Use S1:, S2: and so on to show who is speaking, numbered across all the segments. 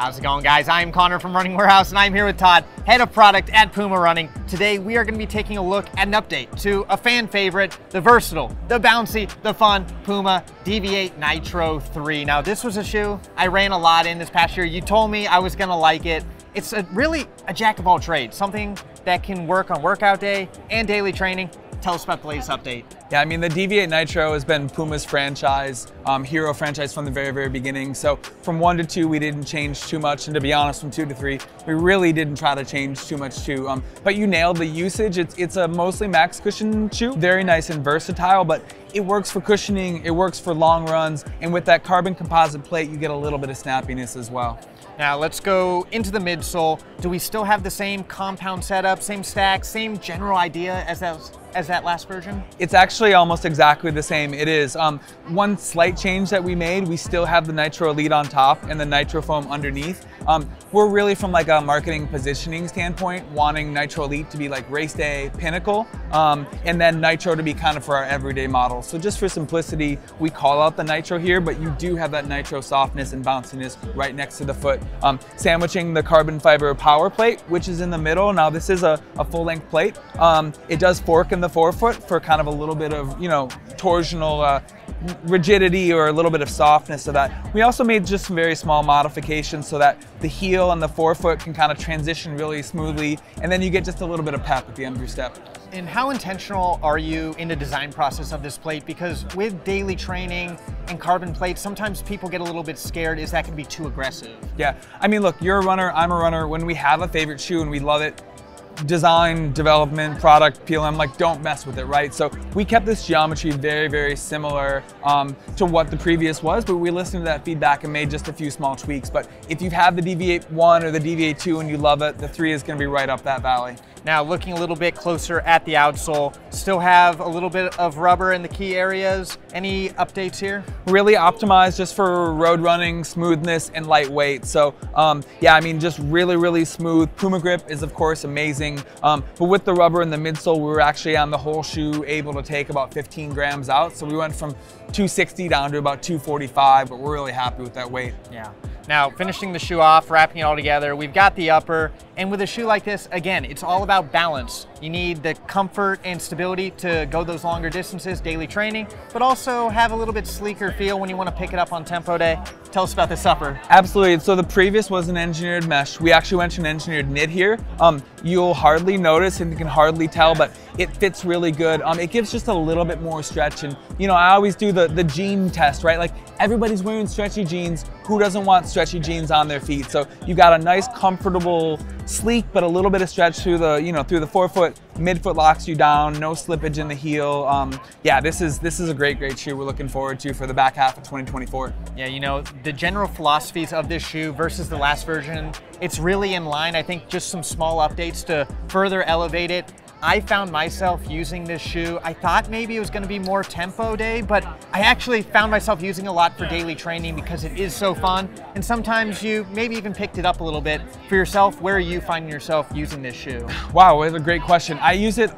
S1: How's it going, guys? I'm Connor from Running Warehouse, and I'm here with Todd, head of product at Puma Running. Today, we are going to be taking a look at an update to a fan favorite, the versatile, the bouncy, the fun Puma Deviate Nitro 3. Now, this was a shoe I ran a lot in this past year. You told me I was going to like it. It's really a jack of all trades, something that can work on workout day and daily training. Tell us about the latest update.
S2: Yeah, I mean, the Deviate Nitro has been Puma's franchise, hero franchise from the very beginning. So from 1 to 2, we didn't change too much. And to be honest, from 2 to 3, we really didn't try to change too much too. But you nailed the usage. It's a mostly max cushion shoe. Very nice and versatile, but it works for cushioning, it works for long runs. And with that carbon composite plate, you get a little bit of snappiness as well.
S1: Now let's go into the midsole. Do we still have the same compound setup, same stack, same general idea as that last version?
S2: It's actually almost exactly the same. It is. One slight change that we made, we still have the Nitro Elite on top and the Nitro Foam underneath. We're really, from like a marketing positioning standpoint, wanting Nitro Elite to be like race day pinnacle, and then Nitro to be kind of for our everyday model. So just for simplicity, we call out the Nitro here, but you do have that Nitro softness and bounciness right next to the foot. Sandwiching the carbon fiber power plate, which is in the middle. Now this is a full-length plate. It does fork in the forefoot for kind of a little bit of, torsional rigidity or a little bit of softness to that. We also made just some very small modifications so that the heel and the forefoot can kind of transition really smoothly, and then you get just a little bit of pep at the end of your step.
S1: And how intentional are you in the design process of this plate? Because with daily training and carbon plates, sometimes people get a little bit scared. Is that going to be too aggressive?
S2: Yeah, I mean, look, you're a runner, I'm a runner. When we have a favorite shoe and we love it, design, development, product, PLM, like, don't mess with it, right? So we kept this geometry very similar to what the previous was, but we listened to that feedback and made just a few small tweaks. But if you've had the Deviate 1 or the Deviate 2 and you love it, the 3 is going to be right up that valley.
S1: Now, looking a little bit closer at the outsole, still have a little bit of rubber in the key areas. Any updates here?
S2: Really optimized just for road running, smoothness, and lightweight. So yeah, I mean, just really smooth. Puma grip is of course amazing, but with the rubber in the midsole, we were actually on the whole shoe able to take about 15 grams out. So we went from 260 down to about 245, but we're really happy with that weight.
S1: Yeah. Now, finishing the shoe off, wrapping it all together, we've got the upper, and with a shoe like this, again, it's all about balance. You need the comfort and stability to go those longer distances, daily training, but also have a little bit sleeker feel when you want to pick it up on tempo day. Tell us about this upper.
S2: Absolutely. So the previous was an engineered mesh. We actually went to an engineered knit here. You'll hardly notice and you can hardly tell, but it fits really good. It gives just a little bit more stretch. And I always do the jean test, right? Like, everybody's wearing stretchy jeans. Who doesn't want stretchy jeans on their feet? So you've got a nice, comfortable, sleek, but a little bit of stretch through the, through the forefoot. Midfoot locks you down, no slippage in the heel. Yeah, this is a great shoe we're looking forward to for the back half of 2024.
S1: Yeah, the general philosophies of this shoe versus the last version, it's really in line. I think just some small updates to further elevate it. I found myself using this shoe. I thought maybe it was going to be more tempo day, but I actually found myself using a lot for daily training because it is so fun. And sometimes you maybe even picked it up a little bit. For yourself, where are you finding yourself using this shoe?
S2: Wow, that's a great question. I use it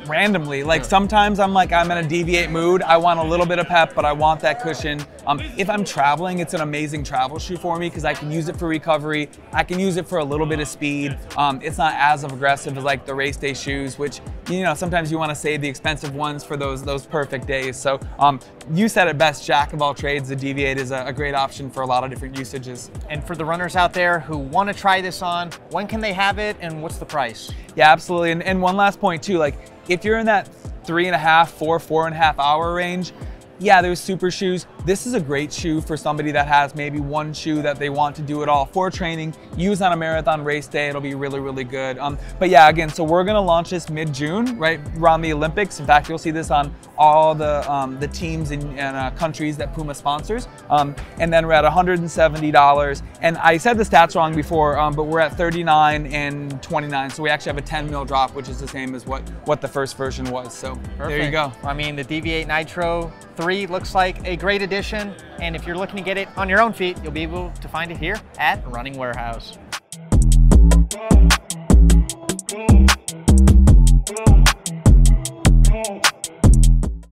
S2: randomly. Like, sometimes I'm in a Deviate mood. I want a little bit of pep, but I want that cushion. If I'm traveling, it's an amazing travel shoe for me because I can use it for recovery. I can use it for a little bit of speed. It's not as aggressive as like the race day shoes, which, sometimes you want to save the expensive ones for those perfect days. So you said it best, jack of all trades. The Deviate is a great option for a lot of different usages.
S1: And for the runners out there who want to try this on, when can they have it and what's the price?
S2: Yeah, absolutely. And one last point too, like, if you're in that 3.5, 4.5 hour range, yeah, there's super shoes. This is a great shoe for somebody that has maybe one shoe that they want to do it all for training, use on a marathon race day. It'll be really good. But yeah, again, so we're gonna launch this mid-June, right around the Olympics. In fact, you'll see this on all the teams and countries that Puma sponsors. And then we're at $170. And I said the stats wrong before, but we're at 39 and 29. So we actually have a 10 mil drop, which is the same as what the first version was. So perfect. There you go.
S1: I mean, the Deviate Nitro 3 looks like a great addition. And if you're looking to get it on your own feet, you'll be able to find it here at Running Warehouse.